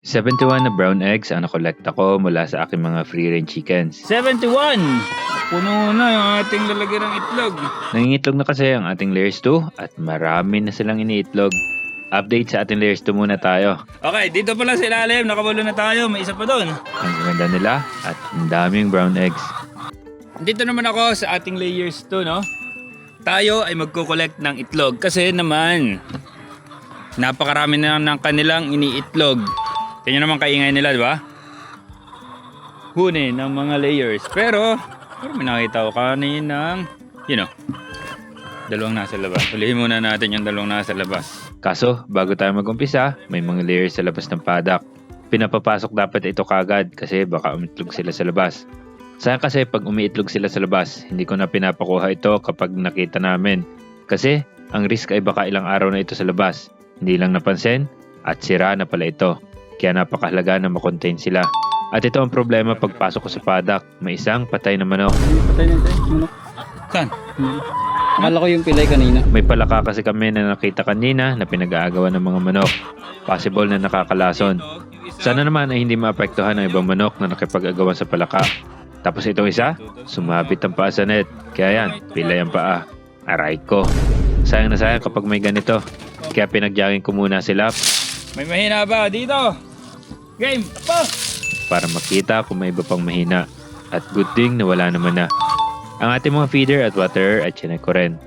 71 na brown eggs ang nakolekta ko mula sa aking mga free-range chickens. 71! Puno na yung ating lalagyan ng itlog. Nangingitlog na kasi ang ating layers 2 at marami na silang iniitlog. Update sa ating layers 2 muna tayo. Okay, dito pala sa ilalim. Nakabulo na tayo. May isa pa doon. Ang ganda nila at ang daming brown eggs. Dito naman ako sa ating layers 2, no? Tayo ay magko-collect ng itlog. Kasi naman, napakarami na ng kanilang iniitlog. Tingnan naman kaingay nila, di ba? Huni ng mga layers. Pero may nakita ko kaninang, dalawang nasa labas. Ulihin muna natin yung dalawang nasa labas. Kaso, bago tayo mag-umpisa, may mga layers sa labas ng paddock. Pinapapasok dapat ito kagad kasi baka umitlog sila sa labas. Sayang kasi pag umiitlog sila sa labas, hindi ko na pinapakuha ito kapag nakita namin. Kasi, ang risk ay baka ilang araw na ito sa labas. Hindi lang napansin at sira na pala ito. Kaya napakahalaga na makontain sila. At ito ang problema pagpasok ko sa paddock. May isang patay na manok. Patay na ito, manok. Saan? Akala ko yung pilay kanina. May palaka kasi kami na nakita kanina na pinag-aagawan ng mga manok. Possible na nakakalason. Sana naman ay hindi maapektuhan ng ibang manok na nakipag-agawan sa palaka. Tapos itong isa, sumabit ang paa sa net. Kaya yan, pilay ang paa. Aray ko. Sayang na sayang kapag may ganito. Kaya pinag-jogging ko muna sila May mahina ba dito? Game! Pa! para makita kung may iba pang mahina. At good thing na wala naman na. Ang ating mga feeder at water ay chinek ko rin.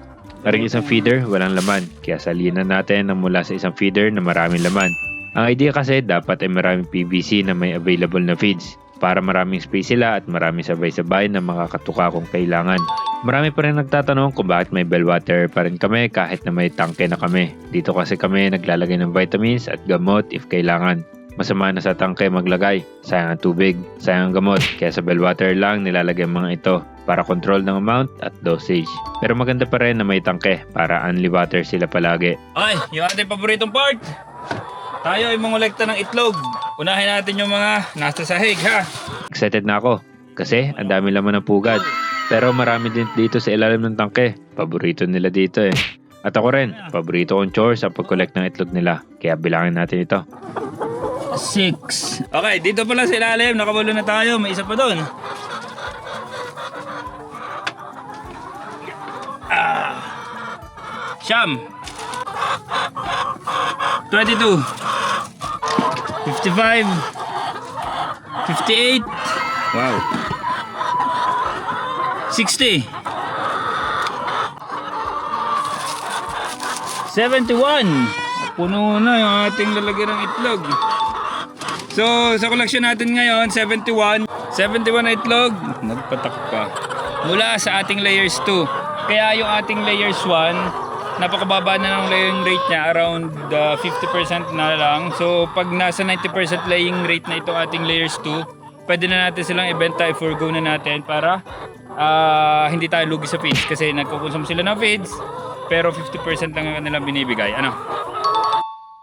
Maring isang feeder, walang laman. Kaya salinan natin ng mula sa isang feeder na maraming laman. Ang idea kasi dapat ay maraming PVC na may available na feeds. Para maraming space sila at maraming sabay-sabay na makakatuka kung kailangan. Marami pa rin nagtatanong kung bakit may bellwater pa rin kami kahit na may tangke na kami. Dito kasi kami naglalagay ng vitamins at gamot if kailangan. Masama na sa tangke maglagay. Sayang ang tubig, sayang ang gamot. Kaya sa bellwater lang nilalagay mga ito para control ng amount at dosage. Pero maganda pa rin na may tangke para only water sila palagi. Ay, yung ating paboritong part. Tayo ay mangolekta ng itlog. Unahin natin yung mga nasa sahig, ha? Excited na ako kasi ang dami laman ng pugad. Pero marami din dito sa ilalim ng tangke. Paborito nila dito eh. At ako rin, paborito kong chore sa pag-collect ng itlog nila. Kaya bilangin natin ito. 6. Okay, dito pala sa ilalim. Nakabulo na tayo. May isa pa doon. Siyam. 22. 55. 58. Wow. 60. 71. Puno na yung ating lalagyan ng itlog. So, sa collection natin ngayon, 71. 71 na itlog. Nagpatak pa. Mula sa ating layers 2. Kaya yung ating layers 1, napakababa na ng laying rate niya. Around 50% na lang. So, pag nasa 90% laying rate na itong ating layers 2, pwede na natin silang ibenta, i-forgo na natin para hindi tayo lugi sa feeds. Kasi nagkukonsume sila ng feeds, pero 50% lang ang kanilang binibigay. Ano?